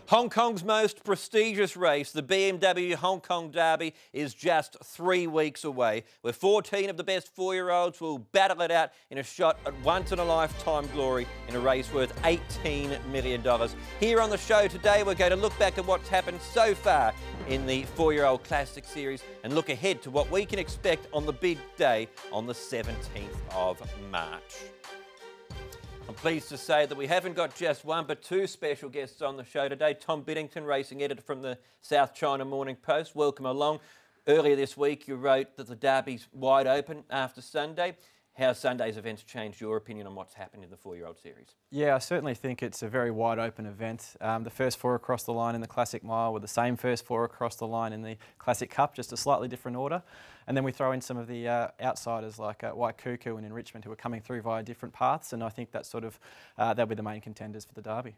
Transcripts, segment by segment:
Hong Kong's most prestigious race, the BMW Hong Kong Derby, is just 3 weeks away, where 14 of the best 4-year-olds will battle it out in a shot at once-in-a-lifetime glory in a race worth $18 million. Here on the show today, we're going to look back at what's happened so far in the 4-year-old Classic Series and look ahead to what we can expect on the big day on the 17th of March. I'm pleased to say that we haven't got just one but two special guests on the show today. Tom Biddington, racing editor from the South China Morning Post. Welcome along. Earlier this week you wrote that the Derby's wide open after Sunday. How Sunday's events changed your opinion on what's happened in the 4-year-old series? Yeah, I certainly think it's a very wide open event. The first 4 across the line in the Classic Mile were the same first 4 across the line in the Classic Cup, just a slightly different order. And then we throw in some of the outsiders like White Cuckoo and Enrichment who are coming through via different paths, and I think that's they'll be the main contenders for the Derby.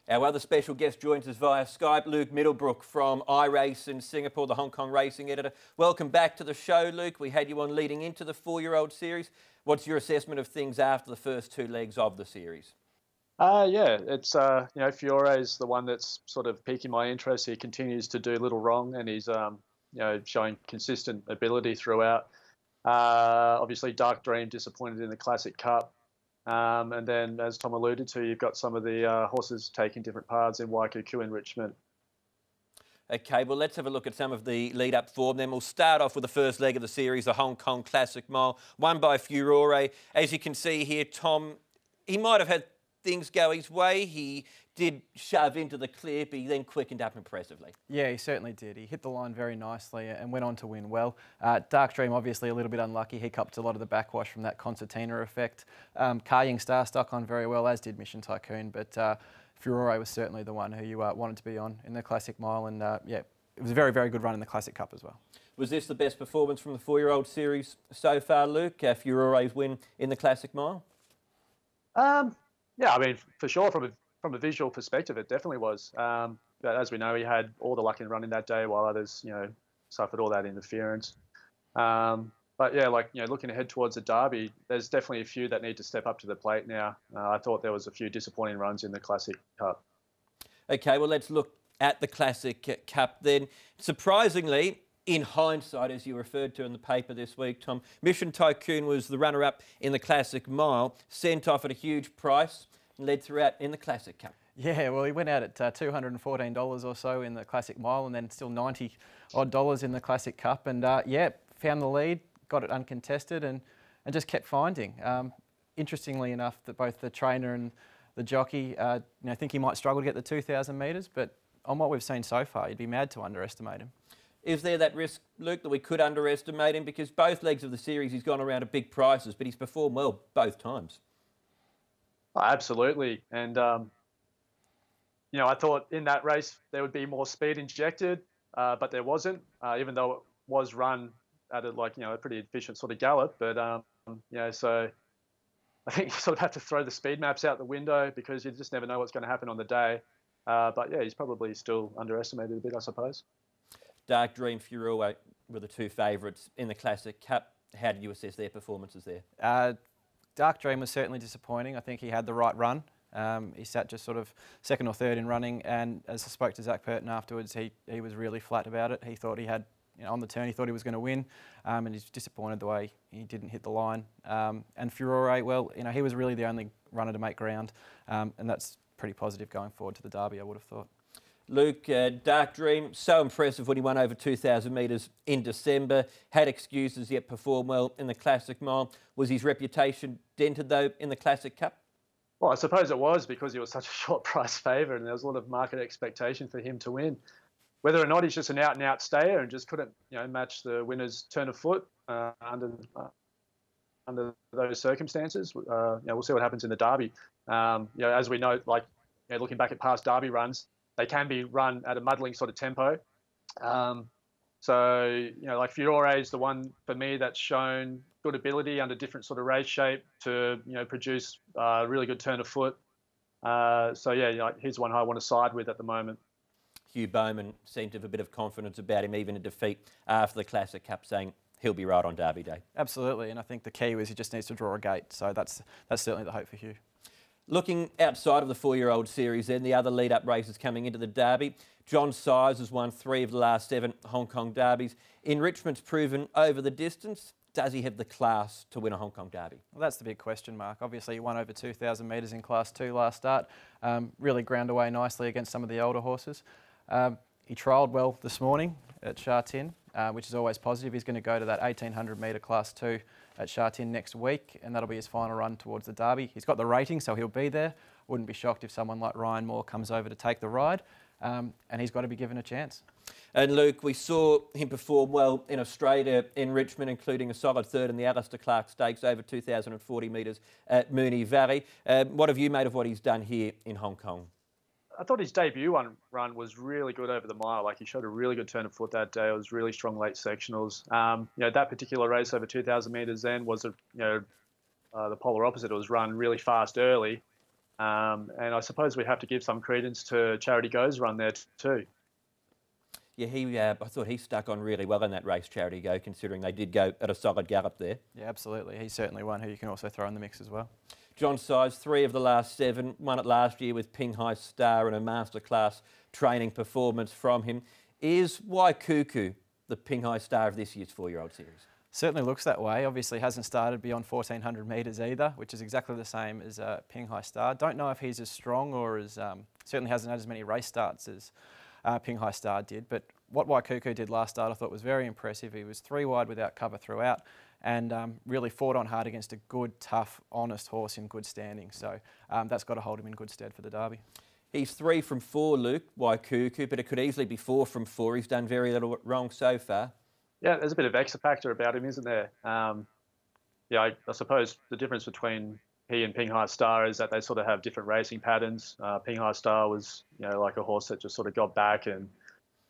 Our other special guest joins us via Skype, Luke Middlebrook from iRace in Singapore, the Hong Kong racing editor. Welcome back to the show, Luke. We had you on leading into the 4-year-old series. What's your assessment of things after the first 2 legs of the series? Yeah, it's Fiore is the one that's sort of piquing my interest. He continues to do little wrong, and he's showing consistent ability throughout. Obviously, Dark Dream disappointed in the Classic Cup. And then, as Tom alluded to, you've got some of the horses taking different paths in Waikuku Enrichment. OK, well, let's have a look at some of the lead-up form. Then we'll start off with the first leg of the series, the Hong Kong Classic Mile, won by Furore. As you can see here, Tom, he might have had things go his way. He did shove into the clear, but he then quickened up impressively. Yeah, he certainly did. He hit the line very nicely and went on to win well. Dark Dream, obviously a little bit unlucky. He copped a lot of the backwash from that concertina effect. Kaying Star stuck on very well, as did Mission Tycoon, but Furore was certainly the one who you wanted to be on in the Classic Mile, and yeah, it was a very, very good run in the Classic Cup as well. Was this the best performance from the 4-year-old series so far, Luke? Furore's win in the Classic Mile? Yeah, I mean, for sure, from a visual perspective, it definitely was. But as we know, he had all the luck in running that day, while others, suffered all that interference. But yeah, looking ahead towards the Derby, there's definitely a few that need to step up to the plate now. I thought there was a few disappointing runs in the Classic Cup. OK, well, let's look at the Classic Cup then. Surprisingly, in hindsight, as you referred to in the paper this week, Tom, Mission Tycoon was the runner-up in the Classic Mile, sent off at a huge price and led throughout in the Classic Cup. Yeah, well, he went out at $214 or so in the Classic Mile and then still $90-odd in the Classic Cup. And yeah, found the lead, got it uncontested and just kept finding. Interestingly enough, that both the trainer and the jockey think he might struggle to get the 2,000 metres, but on what we've seen so far, you'd be mad to underestimate him. Is there that risk, Luke, that we could underestimate him? Because both legs of the series he's gone around at big prices, but he's performed well both times. Oh, absolutely. And, I thought in that race there would be more speed injected, but there wasn't, even though it was run at a pretty efficient sort of gallop. But, so I think you sort of have to throw the speed maps out the window because you just never know what's going to happen on the day. But, yeah, he's probably still underestimated a bit, I suppose. Dark Dream, Furore were the 2 favourites in the Classic Cup. How did you assess their performances there? Dark Dream was certainly disappointing. I think he had the right run. He sat just sort of 2nd or 3rd in running, and as I spoke to Zach Purton afterwards, he was really flat about it. He thought he had, on the turn, he thought he was going to win, and he's disappointed the way he didn't hit the line. And Furore, well, he was really the only runner to make ground, and that's pretty positive going forward to the Derby, I would have thought. Luke, Dark Dream, so impressive when he won over 2,000 metres in December. Had excuses, yet performed well in the Classic Mile. Was his reputation dented, though, in the Classic Cup? Well, I suppose it was because he was such a short price favourite and there was a lot of market expectation for him to win. Whether or not he's just an out-and-out stayer and just couldn't match the winner's turn of foot under those circumstances, we'll see what happens in the Derby. As we know, looking back at past Derby runs, they can be run at a muddling sort of tempo. Furore is the one for me that's shown good ability under different sort of race shape to, produce a really good turn of foot. He's one I want to side with at the moment. Hugh Bowman seemed to have a bit of confidence about him, even in defeat after the Classic Cup, saying he'll be right on Derby Day. Absolutely, and I think the key was he just needs to draw a gate. So that's certainly the hope for Hugh. Looking outside of the 4-year-old series then, the other lead-up races coming into the Derby. John Size has won 3 of the last 7 Hong Kong Derbies. Enrichment's proven over the distance. Does he have the class to win a Hong Kong Derby? Well, that's the big question mark. Obviously, he won over 2,000 metres in Class 2 last start. Really ground away nicely against some of the older horses. He trialled well this morning at Sha Tin, which is always positive. He's going to go to that 1,800 metre Class 2 at Sha Tin next week, and that'll be his final run towards the Derby. He's got the rating, so he'll be there. Wouldn't be shocked if someone like Ryan Moore comes over to take the ride, and he's got to be given a chance. And Luke, we saw him perform well in Australia, in Richmond, including a solid third in the Alistair Clark Stakes over 2,040 metres at Moonee Valley. What have you made of what he's done here in Hong Kong? I thought his debut run was really good over the mile. Like, he showed a really good turn of foot that day. It was really strong late sectionals. That particular race over 2,000 metres then was the polar opposite. It was run really fast early, and I suppose we have to give some credence to Charity Go's run there too. Yeah, I thought he stuck on really well in that race, Charity Go, considering they did go at a solid gallop there. Yeah, absolutely. He's certainly one who you can also throw in the mix as well. John Size, 3 of the last 7, won it last year with Ping Hai Star and a masterclass training performance from him. Is Waikuku the Ping Hai Star of this year's 4-year-old series? Certainly looks that way. Obviously hasn't started beyond 1,400 metres either, which is exactly the same as Ping Hai Star. Don't know if he's as strong or as certainly hasn't had as many race starts as Ping Hai Star did, but what Waikuku did last start I thought was very impressive. He was 3 wide without cover throughout, and really fought on hard against a good, tough, honest horse in good standing. So that's got to hold him in good stead for the Derby. He's 3 from 4, Luke, Waikuku, but it could easily be 4 from 4. He's done very little wrong so far. Yeah, there's a bit of X factor about him, isn't there? I suppose the difference between he and Ping Hai Star is that they sort of have different racing patterns. Ping Hai Star was, like a horse that just sort of got back and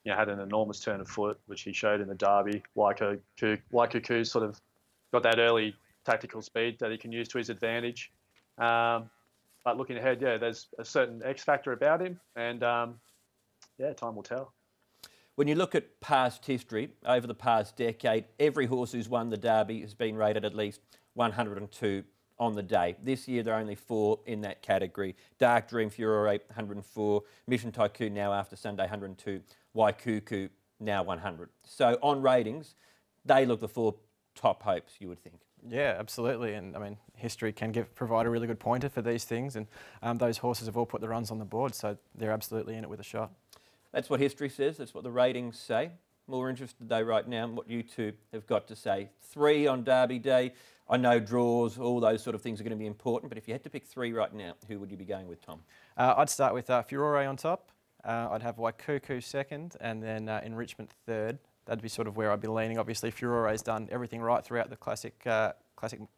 had an enormous turn of foot, which he showed in the Derby. Waikuku sort of got that early tactical speed that he can use to his advantage. But looking ahead, there's a certain X factor about him, and time will tell. When you look at past history, over the past decade, every horse who's won the Derby has been rated at least 102 on the day. This year, there are only 4 in that category. Dark Dream Furore, 104. Mission Tycoon now after Sunday, 102. Waikuku, now 100. So on ratings, they look the 4 top hopes, you would think. Yeah, absolutely. And I mean, history can provide a really good pointer for these things. And those horses have all put the runs on the board, so they're absolutely in it with a shot. That's what history says. That's what the ratings say. More interested though right now in what you two have got to say. 3 on Derby Day. I know draws, all those sort of things are going to be important, but if you had to pick 3 right now, who would you be going with, Tom? I'd start with Furore on top. I'd have Waikuku second, and then Enrichment third. That'd be sort of where I'd be leaning. Obviously, Furore's done everything right throughout the classic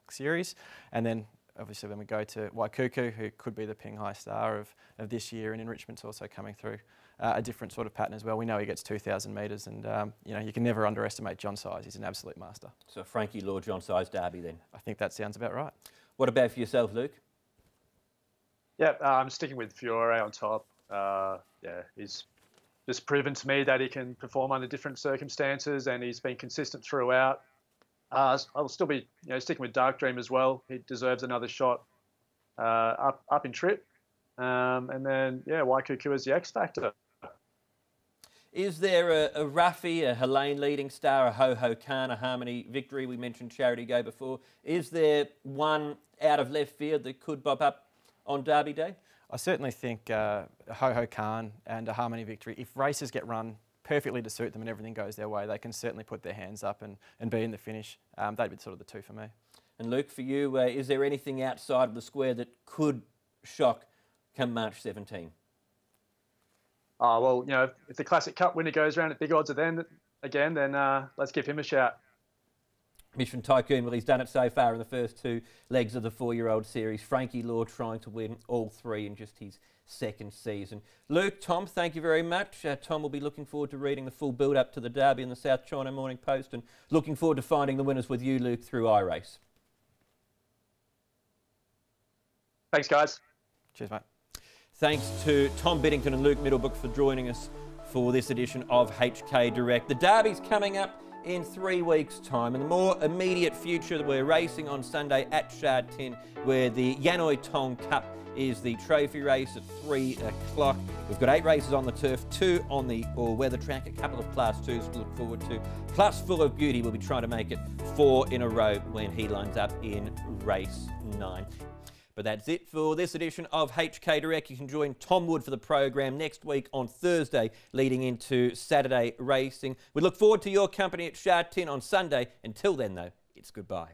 series, and then obviously when we go to Waikuku, who could be the Ping Hai Star of this year, and Enrichment's also coming through a different sort of pattern as well. We know he gets 2,000 metres, and you can never underestimate John Size. He's an absolute master. So Frankie Law, John Size Derby then? I think that sounds about right. What about for yourself, Luke? Yeah, I'm sticking with Furore on top. He's just proven to me that he can perform under different circumstances, and he's been consistent throughout. I'll still be sticking with Dark Dream as well. He deserves another shot up in trip. And then, Waikuku is the X factor. Is there a Ruffy, a Helene leading star, a Ho-Ho Khan, a Harmony Victory? We mentioned Charity Go before. Is there one out of left field that could bob up on Derby Day? I certainly think a Ho-Ho Khan and a Harmony Victory, if races get run perfectly to suit them and everything goes their way, they can certainly put their hands up and be in the finish. They'd be sort of the 2 for me. And Luke, for you, is there anything outside of the square that could shock come March 17? If the Classic Cup winner goes around at big odds then let's give him a shout. Mission Tycoon, well, he's done it so far in the first 2 legs of the 4-year-old series. Frankie Law trying to win all 3 in just his 2nd season. Luke, Tom, thank you very much. Tom will be looking forward to reading the full build-up to the Derby in the South China Morning Post, and looking forward to finding the winners with you, Luke, through iRace. Thanks, guys. Cheers, mate. Thanks to Tom Biddington and Luke Middlebrook for joining us for this edition of HK Direct. The Derby's coming up in 3 weeks' time. In the more immediate future, we're racing on Sunday at Shad Tin, where the Yanoi Tong Cup is the trophy race at 3 o'clock. We've got 8 races on the turf, 2 on the all-weather track, a couple of Class 2s to look forward to. Plus Full of Beauty will be trying to make it 4 in a row when he lines up in race 9. But that's it for this edition of HK Direct. You can join Tom Wood for the program next week on Thursday, leading into Saturday racing. We look forward to your company at Shad Tin on Sunday. Until then, though, it's goodbye.